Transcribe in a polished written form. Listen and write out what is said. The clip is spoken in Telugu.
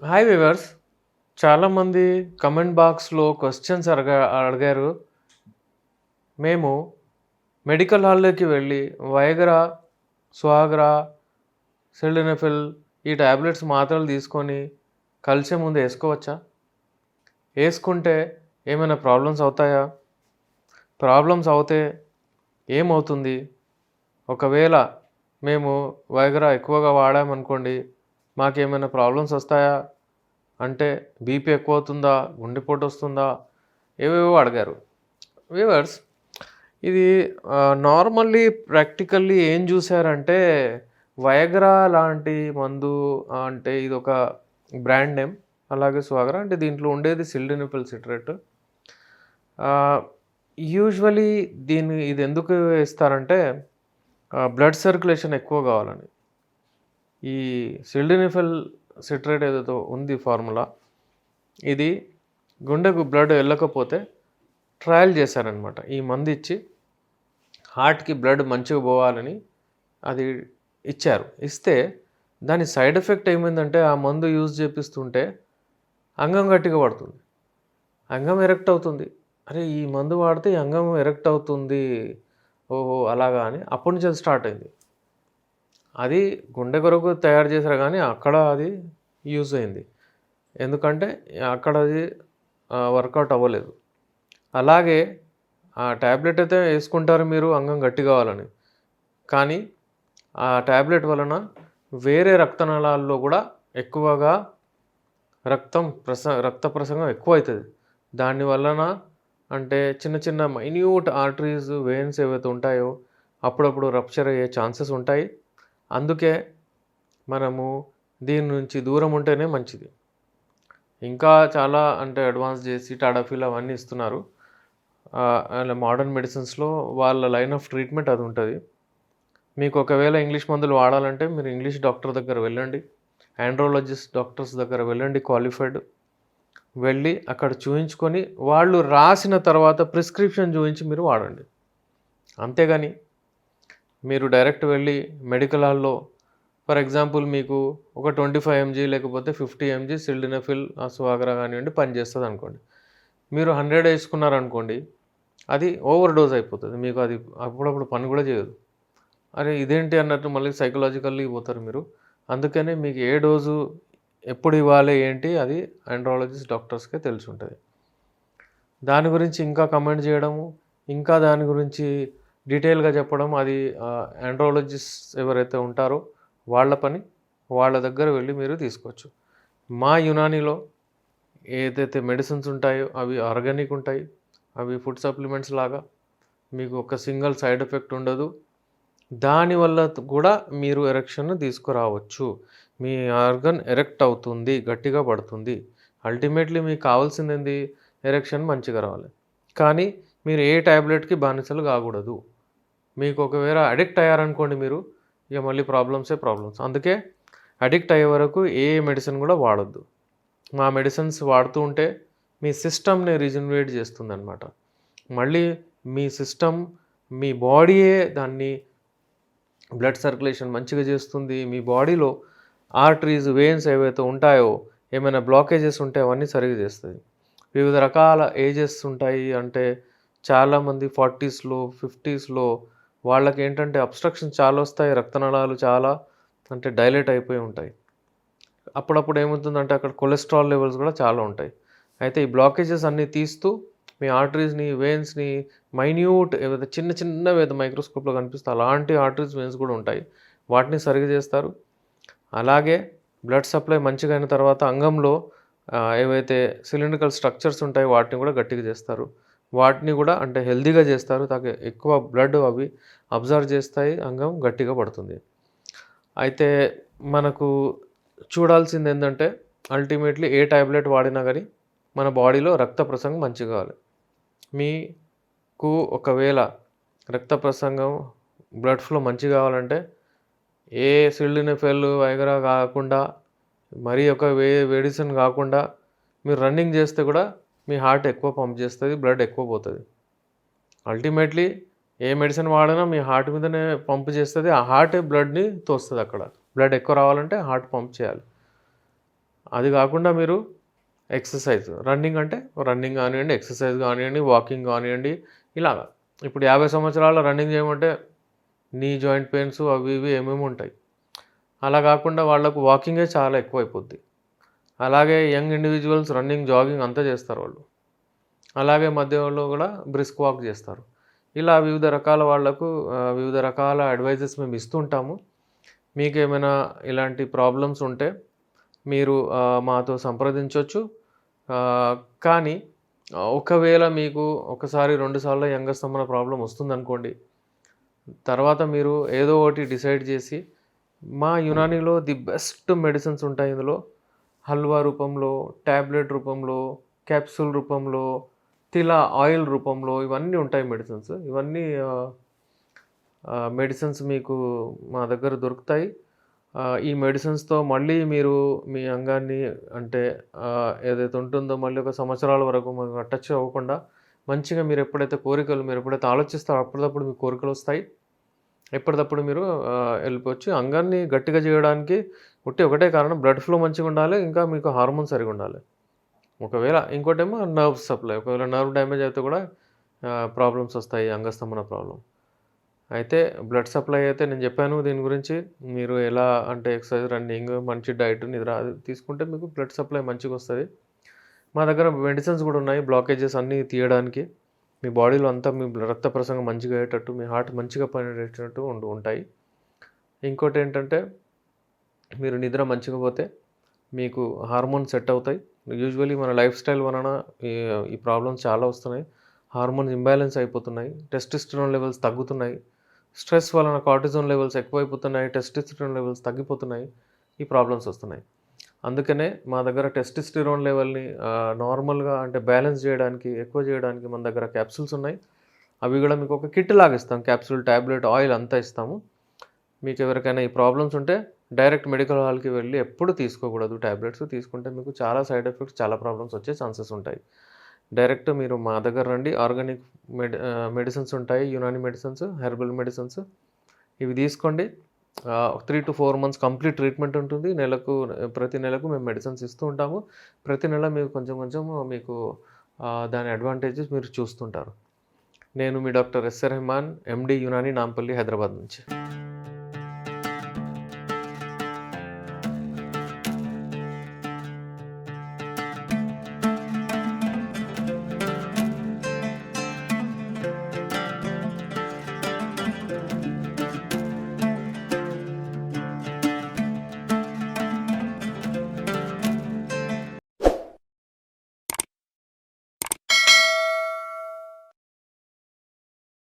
Hi viewers. చాలామంది కమెంట్ బాక్స్‌లో క్వెషన్స్ అడిగారు. మేము మెడికల్ హాల్‌లోకి వెళ్ళి వైగ్రా, స్వాగ్రా, సిల్డెనఫిల్ ఈ టాబ్లెట్స్ మాత్రలు తీసుకొని కలిసే ముందు ఏసుకోవచ్చా? ఏసుకుంటే ఏమైనా ప్రాబ్లమ్స్ అవుతాయా? ప్రాబ్లమ్స్ అవుతే ఏమవుతుంది? ఒకవేళ మేము వైగ్రా ఎక్కువగా వాడామనుకోండి, మాకేమైనా ప్రాబ్లమ్స్ వస్తాయా? అంటే బీపీ ఎక్కువవుతుందా? గుండెపోటు వస్తుందా? ఏవేవో అడిగారు. వ్యూవర్స్, ఇది నార్మల్లీ ప్రాక్టికల్లీ ఏం జూసారంటే, వయగ్రా లాంటి మందు అంటే ఇదొక బ్రాండ్ నేమ్. అలాగే స్వాగ్రా అంటే దీంట్లో ఉండేది సిల్డెనఫిల్ సిట్రేట్. ఆహ్, యూజువల్లీ ఇదెందుకు ఇస్తారంటే బ్లడ్ సర్క్యులేషన్ ఎక్కువ గావాలని. ఈ సిల్డెనఫిల్ సిట్రేట్ ఏదైతే ఉంది ఫార్ములా, ఇది గుండెకు బ్లడ్ ఎళ్ళకపోతే ట్రయల్ చేశారనమాట. ఈ మందిచ్చి హార్ట్‌కి బ్లడ్ మంచిగా పోవాలని అది ఇచ్చారు. ఇస్తే దాని సైడ్ ఎఫెక్ట్ ఏమైందంటే ఆ మందు యూజ్ చేపిస్తుంటే అంగం గట్టిగా పడుతుంది. అంగం ఎరెక్ట్ అవుతుంది. అరే! ఈ మందు వాడితే ఈ అంగం ఎరెక్ట్ అవుతుంది. ఓహో! అలాగా అని అప్పటి నుంచి అది స్టార్ట్ అయింది. అది గుండె కొరకు తయారు చేశారు గానీ అక్కడ అది యూజ్ అయింది. ఎందుకంటే అక్కడ అది వర్కౌట్ అవ్వలేదు. అలాగే ఆ టాబ్లెట్ అయితే యేసుకుంటారు మీరు అంగం గట్టి కావాలని. కానీ ఆ టాబ్లెట్ వలన వేరే రక్తనాళాల్లో గూడా ఎక్కువగా రక్త ప్రసంగం ఎక్కువైతది. దాని వలన అంటే చిన్న చిన్న మైన్యూట్ ఆర్టరీస్, వెయిన్స్ ఏవైతే ఉంటాయో అప్పుడప్పుడు రప్చర్ అయ్యే ఛాన్సెస్ ఉంటాయి. అందుకే మనము దీని నుంచి దూరం ఉంటేనే మంచిది. ఇంకా చాలా అంటే అడ్వాన్స్ జేసి టాడాఫిల్ అవన్నీ ఇస్తున్నారు. అలా మోడర్న్ మెడిసిన్స్‌లో వాళ్ళ లైన్ ఆఫ్ ట్రీట్మెంట్ అదుంటది. మీకు ఒకవేళ ఇంగ్లీష్ మందులు వాడాలంటే మీరు ఇంగ్లీష్ డాక్టర్ దగ్గర వెళ్ళండి. ఆండ్రాలజిస్ట్ డాక్టర్స్ దగ్గర వెళ్ళండి క్వాలిఫైడ్. వెళ్ళి అక్కడ చూయించుకొని వాళ్ళు రాసిన తర్వాత ప్రిస్క్రిప్షన్ చూయించి మీరు వాడండి. అంతేగాని మీరు డైరెక్ట్ వెళ్ళి మెడికల్ హాల్‌లో ఫర్ ఎగ్జాంపుల్ మీకు ఒక 25 ఎంజీ లేకపోతే 50 ఎంజీ సిల్డెనఫిల్, స్వాగ్రా గానివ్వండి పనిచేస్తదనుకోండి. మీరు 100 యేసుకున్నారనుకోండి, అది ఓవర్ డోస్ అయిపోతది. మీకు అది అప్పుడప్పుడు పని గూడా చేయదు. అరే! ఇదేంటి అన్నట్టు మళ్ళీ సైకలాజికల్లీ పోతారు మీరు. అందుకనే మీకు ఏ డోసు ఎప్పుడు ఇవ్వాలి ఏంటి అది ఆండ్రాలజిస్ట్ డాక్టర్స్‌కే తెలిసుంటది. దాని గురించి ఇంకా కమెంట్ చేయడము, ఇంకా దాని గురించి డీటెయిల్‌గా చెప్పడం అది ఆండ్రాలజిస్ట్ ఎవరైతే ఉంటారో వాళ్ళ పని. వాళ్ళ దగ్గర వెళ్లి మీరు తీసుకోవచ్చు. మా యునానీలో ఏదైతే మెడిసిన్స్ ఉంటాయో అవి ఆర్గానిక్ ఉంటాయి. అవి ఫుడ్ సప్లిమెంట్స్ లాగా మీకు ఒక సింగిల్ సైడ్ ఎఫెక్ట్ ఉండదు. దానివల్ల కూడా మీరు ఎరెక్షన్‌ని తీసుకురావచ్చు. మీ ఆర్గాన్ ఎరెక్ట్ అవుతుంది. గట్టిగా పడుతుంది. అల్టిమేట్‌లీ మీకు కావాల్సిందేంది? ఎరెక్షన్ మంచిగా రావాలి. కానీ మీరు ఏ టాబ్లెట్‌కి బానిసలు కాకూడదు. మీకు ఒకవేళ అడిక్ట్ అయ్యారనుకోండి మీరు, ఇక మళ్ళీ ప్రాబ్లమ్సే ప్రాబ్లమ్స్. అందుకే అడిక్ట్ అయ్యే వరకు ఏ మెడిసిన్ కూడా వాడొద్దు. మా మెడిసిన్స్ వాడుతూ ఉంటే మీ సిస్టమ్‌ని రిజనరేట్ చేస్తుందనమాట. మళ్ళీ మీ సిస్టమ్, మీ బాడీయే దాన్ని బ్లడ్ సర్క్యులేషన్ మంచిగా చేస్తుంది. మీ బాడీలో ఆర్టరీస్, వెయిన్స్ ఏవైతే ఉంటాయో, ఏమైనా బ్లాకేజెస్ ఉంటే అవన్నీ సరిగ్గా చేస్తది. వివిధ రకాల ఏజెస్ ఉంటాయి. అంటే చాలామంది 40స్‌లో, 50స్‌లో వాళ్ళకేంటంటే అబ్‌స్ట్రక్షన్స్ చాలా వస్తాయి. రక్తనాళాలు చాలా అంటే డైలేట్ అయిపోయి ఉంటాయి. అప్పుడప్పుడు ఏమవుతుందంటే అక్కడ కొలెస్ట్రాల్ లెవెల్స్ గూడా చాలా ఉంటాయి. అయితే ఈ బ్లాకేజెస్ అన్నీ తీస్తూ మీ ఆర్టరీస్‌ని, వెయిన్స్‌ని మైన్యూట్ ఏవైతే చిన్న చిన్నవైతే మైక్రోస్కోప్‌లో కనిపిస్తే అలాంటి ఆర్టరీస్, వెయిన్స్ గూడా ఉంటాయి. వాటిని సరిగ్గా చేస్తారు. అలాగే బ్లడ్ సప్లై మంచిగా అయిన తర్వాత అంగంలో ఏవైతే సిలిండ్రికల్ స్ట్రక్చర్స్ ఉంటాయో వాటిని గూడా గట్టిగా చేస్తారు. వాటిని గూడా అంటే హెల్తీగా చేస్తారు. ఎక్కువ బ్లడ్ అవి అబ్జర్వ్ చేస్తాయి. అంగం గట్టిగా పడుతుంది. అయితే మనకు చూడాల్సిందేందంటే అల్టిమేట్‌లీ ఏ టాబ్లెట్ వాడినా గాని మన బాడీలో రక్త ప్రసరణ మంచిగా కావాలి. మీకు ఒకవేళ రక్త ప్రసంగం, బ్లడ్ ఫ్లో మంచిగా కావాలంటే ఏ సిల్డెనఫిల్, వైగ్రా కాకుండా మరీ ఒక మెడిసిన్ కాకుండా మీరు రన్నింగ్ చేస్తే కూడా మీ హార్ట్ ఎక్కువ పంప్ చేస్తది. బ్లడ్ ఎక్కువ పోతది. అల్టిమేట్‌లీ ఏ మెడిసిన్ వాడినా మీ హార్ట్ మీదనే పంప్ చేస్తది. ఆ హార్టే బ్లడ్‌ని తోస్తదక్కడ. బ్లడ్ ఎక్కువ రావాలంటే హార్ట్ పంప్ చేయాలి. అది కాకుండా మీరు ఎక్సర్సైజ్ రన్నింగ్ అంటే రన్నింగ్ కానివ్వండి, ఎక్సర్సైజ్ కానివ్వండి, వాకింగ్ కానివ్వండి, ఇలాగ. ఇప్పుడు 50 సంవత్సరాల రన్నింగ్ చేయమంటే నీ జాయింట్ పెయిన్స్ అవి ఇవి ఏమేమో ఉంటాయి. అలా కాకుండా వాళ్ళకు వాకింగే చాలా ఎక్కువైపోద్ది. అలాగే యంగ్ ఇండివిజువల్స్ రన్నింగ్, జాగింగ్ అంతా చేస్తారు వాళ్ళు. అలాగే మధ్యలో కూడా బ్రిస్క్ వాక్ చేస్తారు. ఇలా వివిధ రకాల వాళ్ళకు వివిధ రకాల అడ్వైజెస్ మేము ఇస్తూ ఉంటాము. మీకేమైనా ఇలాంటి ప్రాబ్లమ్స్ ఉంటే మీరు మాతో సంప్రదించొచ్చు. కానీ ఒకవేళ మీకు ఒకసారి, 2 సార్లు యంగ స్తంభన ప్రాబ్లమ్ వస్తుందనుకోండి, తర్వాత మీరు ఏదో ఒకటి డిసైడ్ చేసి మా యునానీలో ది బెస్ట్ మెడిసిన్స్ ఉంటాయి ఇందులో. హల్వా రూపంలో, టాబ్లెట్ రూపంలో, క్యాప్సూల్ రూపంలో, తిలా ఆయిల్ రూపంలో ఇవన్నీ ఉంటాయి మెడిసిన్స్. ఇవన్నీ మెడిసిన్స్ మీకు మా దగ్గర దొరుకుతాయి. ఈ మెడిసిన్స్‌తో మళ్ళీ మీరు మీ అంగాన్ని అంటే ఏదైతే ఉంటుందో మళ్ళీ ఒక సంవత్సరాల వరకు టచ్ అవ్వకుండా మంచిగా మీరు ఎప్పుడైతే ఆలోచిస్తారో అప్పటికప్పుడు మీకు కోరికలొస్తాయి. ఎప్పటికప్పుడు మీరు వెళ్ళిపోవచ్చు. అంగాన్ని గట్టిగా చేయడానికి ఒకటే కారణం బ్లడ్ ఫ్లో మంచిగుండాలి. ఇంకా మీకు హార్మోన్స్ సరిగుండాలి. ఒకవేళ ఇంకోటేమో నర్వ్ సప్లై. ఒకవేళ నర్వ్ డ్యామేజ్ అయితే కూడా ప్రాబ్లమ్స్ వస్తాయి. అంగస్తంభన ప్రాబ్లమ్. అయితే బ్లడ్ సప్లై అయితే నేను చెప్పాను దీని గురించి. మీరు ఎలా అంటే ఎక్సర్సైజ్, రన్నింగ్, మంచి డైట్, నిద్ర అది తీసుకుంటే మీకు బ్లడ్ సప్లై మంచిగొస్తది. మా దగ్గర మెడిసిన్స్ కూడా ఉన్నాయి. బ్లాకేజెస్ అన్నీ తీయడానికి. మీ బాడీలో అంతా మీ రక్త ప్రసరణ మంచిగా అయ్యేటట్టు, మీ హార్ట్ మంచిగా పనిచేసేటట్టు ఉంటాయి. ఇంకోటేంటంటే మీరు నిద్ర మంచిగా పోతే మీకు హార్మోన్స్ సెట్ అవుతాయి. యూజువల్లీ మన లైఫ్ స్టైల్ వలన ఈ ప్రాబ్లమ్స్ చాలా వస్తున్నాయి. హార్మోన్స్ ఇంబాలెన్స్ అయిపోతున్నాయి. టెస్టోస్టెరాన్ లెవెల్స్ తగ్గుతున్నాయి. స్ట్రెస్ వలన కార్టిజోన్ లెవెల్స్ ఎక్కువైపోతున్నాయి. టెస్టోస్టెరాన్ లెవెల్స్ తగ్గిపోతున్నాయి. ఈ ప్రాబ్లమ్స్ వస్తున్నాయి. అందుకనే మా దగ్గర టెస్టోస్టెరాన్ లెవెల్‌ని నార్మల్‌గా అంటే బ్యాలెన్స్ చేయడానికి, ఎక్కువ చేయడానికి మన దగ్గర క్యాప్సూల్స్ ఉన్నాయి. అవి కూడా మీకు ఒక కిట్ లాగా ఇస్తాం. క్యాప్సూల్, టాబ్లెట్, ఆయిల్ అంతా ఇస్తాము. మీకు ఎవరికైనా ఈ ప్రాబ్లమ్స్ ఉంటే డైరెక్ట్ మెడికల్ హాల్‌కి వెళ్ళి ఎప్పుడు తీసుకోకూడదు టాబ్లెట్స్. తీసుకుంటే మీకు చాలా సైడ్ ఎఫెక్ట్స్, చాలా ప్రాబ్లమ్స్ వచ్చే ఛాన్సెస్ ఉంటాయి. డైరెక్ట్ మీరు మా దగ్గర రండి. ఆర్గానిక్ మెడిసిన్స్ ఉంటాయి. యునాని మెడిసిన్స్, హెర్బల్ మెడిసిన్స్ ఇవి తీసుకోండి. 3-4 మంత్స్ కంప్లీట్ ట్రీట్మెంట్ ఉంటుంది. ప్రతి నెలకు మేము మెడిసిన్స్ ఇస్తూ ఉంటాము. ప్రతి నెల మీకు కొంచెం కొంచెం మీకు దాని అడ్వాంటేజెస్ మీరు చూస్తుంటారు. నేను మీ doctor S. Rehman, MD Unani, Nampally, Hyderabad నుంచి.